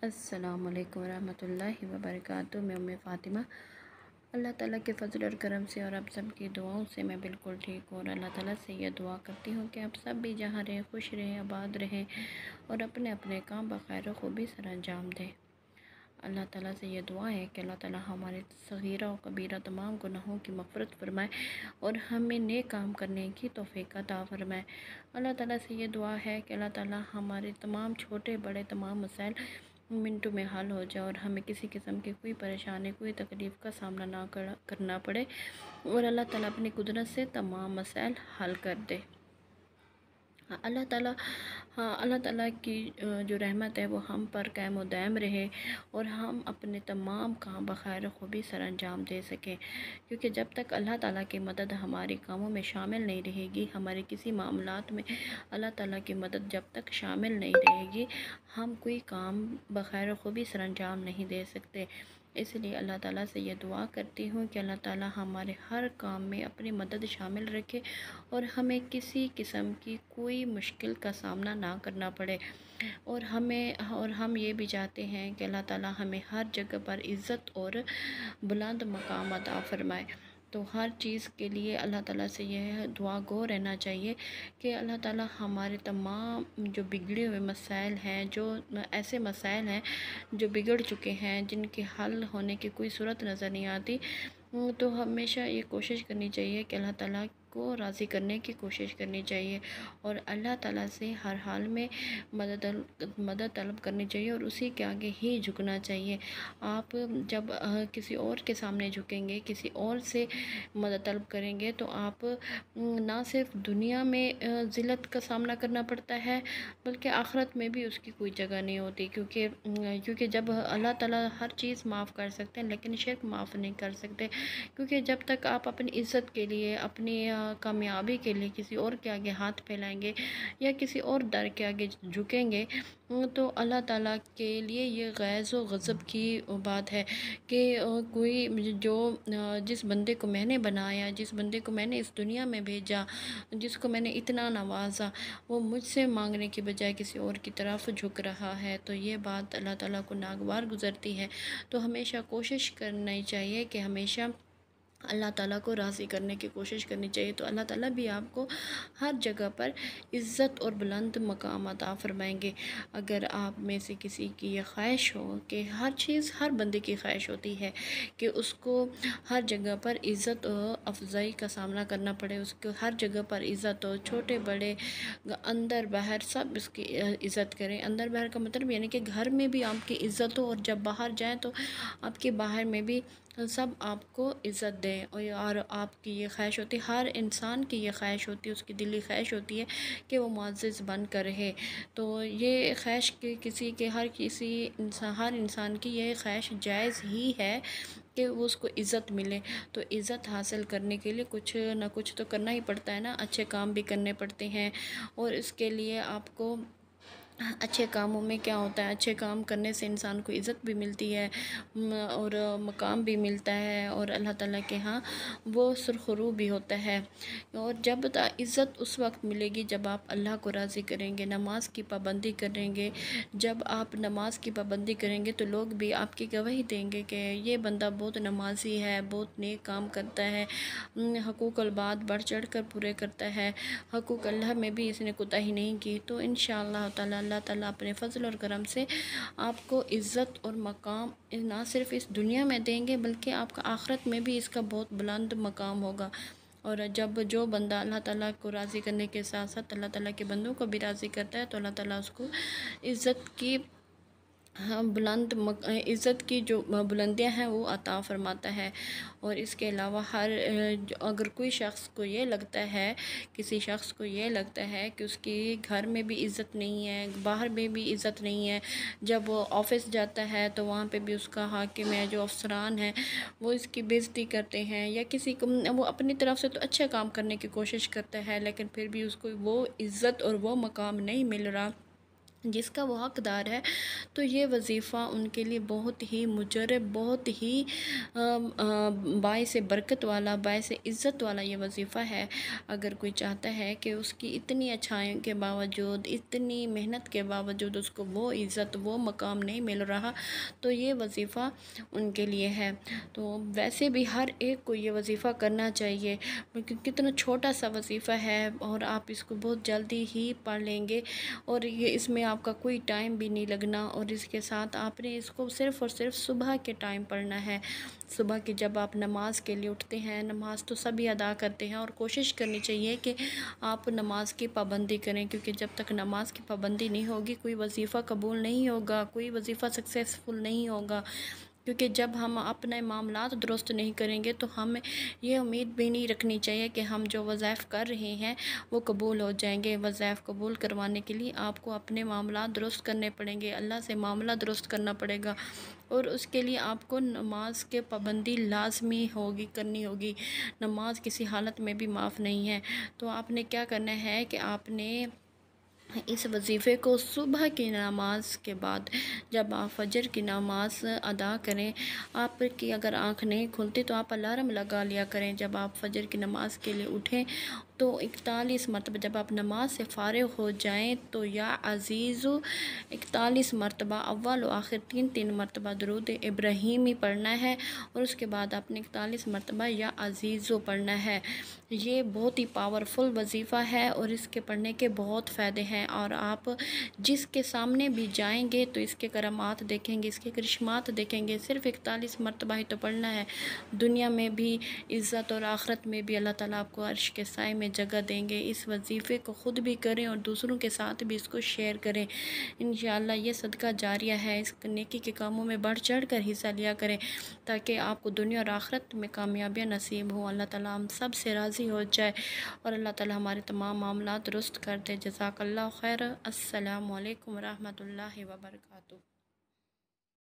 अस्सलामुअलैकुम रहमतुल्लाहि व बरकातुहू। मैं उम्मे फ़ातिमा। अल्लाह ताला के फ़ज़ल और करम से और आप सब की दुआओं से मैं बिल्कुल ठीक हूँ और अल्लाह ताला से यह दुआ करती हूँ कि आप सब भी जहाँ रहें खुश रहें, आबाद रहें और अपने अपने काम बख़ैर ख़ूबी सर अंजाम दें। अल्लाह ताला से यह दुआ है कि अल्लाह ताला हमारे सग़ीरा और कबीरा तमाम गुनाहों की मग़फ़िरत फ़रमाए और हमें नेक काम करने की तौफ़ीक़ अता फ़रमाए। अल्लाह ताला से ये दुआ है कि अल्लाह ताला हमारे तमाम छोटे बड़े तमाम मसाइल मिनटों में हल हो जाए और हमें किसी किस्म की कोई परेशानी कोई तकलीफ़ का सामना ना करना पड़े और अल्लाह ताला अपनी कुदरत से तमाम मसाइल हल कर दे। अल्लाह ताला की जो रहमत है वो हम पर कायम व दायम रहे और हम अपने तमाम काम बख़ैर ख़ूबी सर अंजाम दे सकें, क्योंकि जब तक अल्लाह ताला की मदद हमारे कामों में शामिल नहीं रहेगी, हमारे किसी मामलात में अल्लाह ताला की मदद जब तक शामिल नहीं रहेगी, हम कोई काम बख़ैर ख़ूबी सर अंजाम नहीं दे सकते। इसलिए अल्लाह ताला से ये दुआ करती हूँ कि अल्लाह ताला हमारे हर काम में अपनी मदद शामिल रखे और हमें किसी किस्म की कोई मुश्किल का सामना ना करना पड़े और हम ये भी चाहते हैं कि अल्लाह ताला हमें हर जगह पर इज़्ज़त और बुलंद मकाम अता फ़रमाए। तो हर चीज़ के लिए अल्लाह ताला से यह दुआ गो रहना चाहिए कि अल्लाह ताला हमारे तमाम जो बिगड़े हुए मसाइल हैं, जो ऐसे मसाइल हैं जो बिगड़ चुके हैं, जिनके हल होने की कोई सूरत नज़र नहीं आती, तो हमेशा ये कोशिश करनी चाहिए कि अल्लाह ताला को राज़ी करने की कोशिश करनी चाहिए और अल्लाह ताला से हर हाल में मदद तलब करनी चाहिए और उसी के आगे ही झुकना चाहिए। आप जब किसी और के सामने झुकेंगे, किसी और से मदद तलब करेंगे तो आप ना सिर्फ दुनिया में ज़िल्लत का सामना करना पड़ता है, बल्कि आखिरत में भी उसकी कोई जगह नहीं होती, क्योंकि जब अल्लाह ताला हर चीज़ माफ़ कर सकते हैं लेकिन शिर्क माफ़ नहीं कर सकते, क्योंकि जब तक आप अपनी इज़्ज़त के लिए, अपनी कामयाबी के लिए किसी और के आगे हाथ फैलाएंगे या किसी और दर के आगे झुकेंगे, तो अल्लाह ताला के लिए ये गैज़ व गज़ब की बात है कि कोई जिस बंदे को मैंने बनाया, जिस बंदे को मैंने इस दुनिया में भेजा, जिसको मैंने इतना नवाजा, वो मुझसे मांगने की बजाय किसी और की तरफ झुक रहा है, तो ये बात अल्लाह ताला को नागवार गुज़रती है। तो हमेशा कोशिश करनी चाहिए कि हमेशा अल्लाह ताला को राज़ी करने की कोशिश करनी चाहिए, तो अल्लाह ताला भी आपको हर जगह पर इज़्ज़त और बुलंद मकाम अता फ़रमाएंगे। अगर आप में से किसी की ये ख्वाहिश हो कि हर बंदे की ख्वाहिश होती है कि उसको हर जगह पर इज़्ज़त अफ़ज़ाई का सामना करना पड़े, उसको हर जगह पर इज़्ज़त हो, छोटे बड़े अंदर बाहर सब इसकी इज़्ज़त करें। अंदर बाहर का मतलब यानी कि घर में भी आपकी इज़्ज़त हो और जब बाहर जाएँ तो आपके बाहर में भी सब आपको इज़्ज़त दें और आपकी ये ख्वाहिश होती है, हर इंसान की ये ख्वाहिश होती है, उसकी दिली ख्वाहिश होती है कि वो मुअज़्ज़ज़ बन कर रहे। तो ये ख्वाहिश के हर इंसान की ये ख्वाहिश जायज़ ही है कि वो उसको इज़्ज़त मिले। तो इज़्ज़त हासिल करने के लिए कुछ ना कुछ तो करना ही पड़ता है ना, अच्छे काम भी करने पड़ते हैं और इसके लिए आपको अच्छे कामों में क्या होता है, अच्छे काम करने से इंसान को इज़्ज़त भी मिलती है और मकाम भी मिलता है और अल्लाह ताला के यहाँ वो सुरखरू भी होता है। और जब इज़्ज़त उस वक्त मिलेगी जब आप अल्लाह को राज़ी करेंगे, नमाज की पाबंदी करेंगे। जब आप नमाज की पाबंदी करेंगे तो लोग भी आपकी गवाही देंगे कि ये बंदा बहुत नमाजी है, बहुत नेक काम करता है, हकूक़ुल बात बढ़ चढ़ कर पूरे करता है, हकूक़ अल्लाह में भी इसने कोताही नहीं की। तो इंशाअल्लाह ताला अल्लाह ताला अपने फ़ज़ल और करम से आपको इज़्ज़त और मकाम ना सिर्फ़ इस दुनिया में देंगे बल्कि आपका आखिरत में भी इसका बहुत बुलंद मकाम होगा। और जब जो बंदा अल्लाह ताला को राज़ी करने के साथ साथ अल्लाह ताला के बंदों को भी राज़ी करता है, तो अल्लाह ताला उसको इज़्ज़त की हाँ, इज़्ज़त की जो बुलंदियाँ हैं वो अता फ़रमाता है। और इसके अलावा अगर कोई शख्स को ये लगता है, किसी शख्स को ये लगता है कि उसकी घर में भी इज़्ज़त नहीं है, बाहर में भी इज़्ज़त नहीं है, जब वो ऑफ़िस जाता है तो वहाँ पे भी उसका हाकिम है, जो अफ़सरान हैं वो इसकी बेइज़्ज़ती करते हैं, या किसी को वो अपनी तरफ से तो अच्छा काम करने की कोशिश करता है लेकिन फिर भी उसको वो इज़्ज़त और वो मकाम नहीं मिल रहा जिसका वो हकदार है, तो ये वज़ीफ़ा उनके लिए बहुत ही मुजरब, बहुत ही बाइस बरकत वाला, बाइस इज़्ज़त वाला ये वज़ीफ़ा है। अगर कोई चाहता है कि उसकी इतनी अच्छाइयों के बावजूद, इतनी मेहनत के बावजूद उसको वो इज़्ज़त, वो मकाम नहीं मिल रहा, तो ये वज़ीफ़ा उनके लिए है। तो वैसे भी हर एक को ये वज़ीफ़ा करना चाहिए, क्योंकि कितना छोटा सा वज़ीफ़ा है और आप इसको बहुत जल्दी ही पढ़ लेंगे और ये इसमें आपका कोई टाइम भी नहीं लगना। और इसके साथ आपने इसको सिर्फ़ और सिर्फ सुबह के टाइम पढ़ना है। सुबह की जब आप नमाज़ के लिए उठते हैं, नमाज़ तो सभी अदा करते हैं और कोशिश करनी चाहिए कि आप नमाज़ की पाबंदी करें, क्योंकि जब तक नमाज़ की पाबंदी नहीं होगी कोई वज़ीफ़ा कबूल नहीं होगा, कोई वज़ीफ़ा सक्सेसफुल नहीं होगा। क्योंकि जब हम अपने मामलात दुरुस्त नहीं करेंगे तो हमें ये उम्मीद भी नहीं रखनी चाहिए कि हम जो वज़ाइफ़ कर रहे हैं वो कबूल हो जाएंगे। वज़ाइफ़ कबूल करवाने के लिए आपको अपने मामलात दुरुस्त करने पड़ेंगे, अल्लाह से मामला दुरुस्त करना पड़ेगा और उसके लिए आपको नमाज के पाबंदी लाजमी होगी, करनी होगी। नमाज किसी हालत में भी माफ़ नहीं है। तो आपने क्या करना है कि आपने इस वज़ीफ़े को सुबह की नमाज के बाद, जब आप फ़जर की नमाज अदा करें, आपकी अगर आँख नहीं खुलती तो आप अलार्म लगा लिया करें। जब आप फ़जर की नमाज के लिए उठें तो 41 मरतबा, जब आप नमाज से फ़ारिग हो जाएं तो या अज़ीज़ु 41 मरतबा, अव्वल व आखिर 3-3 मरतबा दुरूद इब्राहीमी पढ़ना है और उसके बाद आपने 41 मरतबा या अज़ीज़ु पढ़ना है। ये बहुत ही पावरफुल वज़ीफ़ा है और इसके पढ़ने के बहुत फ़ायदे हैं और आप जिसके सामने भी जाएंगे तो इसके करामात देखेंगे, इसके करिश्मात देखेंगे। सिर्फ़ 41 मरतबा ही तो पढ़ना है, दुनिया में भी इज़्ज़त और आखिरत में भी अल्लाह ताला आपको अर्श के साए में जगह देंगे। इस वज़ीफ़े को ख़ुद भी करें और दूसरों के साथ भी इसको शेयर करें। इंशाअल्लाह ये सदका जारिया है, इस नेकी के कामों में बढ़ चढ़ कर हिस्सा लिया करें ताकि आपको दुनिया और आखिरत में कामयाबियाँ नसीब हों। अल्लाह ताला हम सब से राज़ी हो जाए और अल्लाह ताला हमारे तमाम मामलात दुरुस्त कर दे। जज़ाकल्लाह खैर। अस्सलामु अलैकुम व रहमतुल्लाहि व बरकातुहू।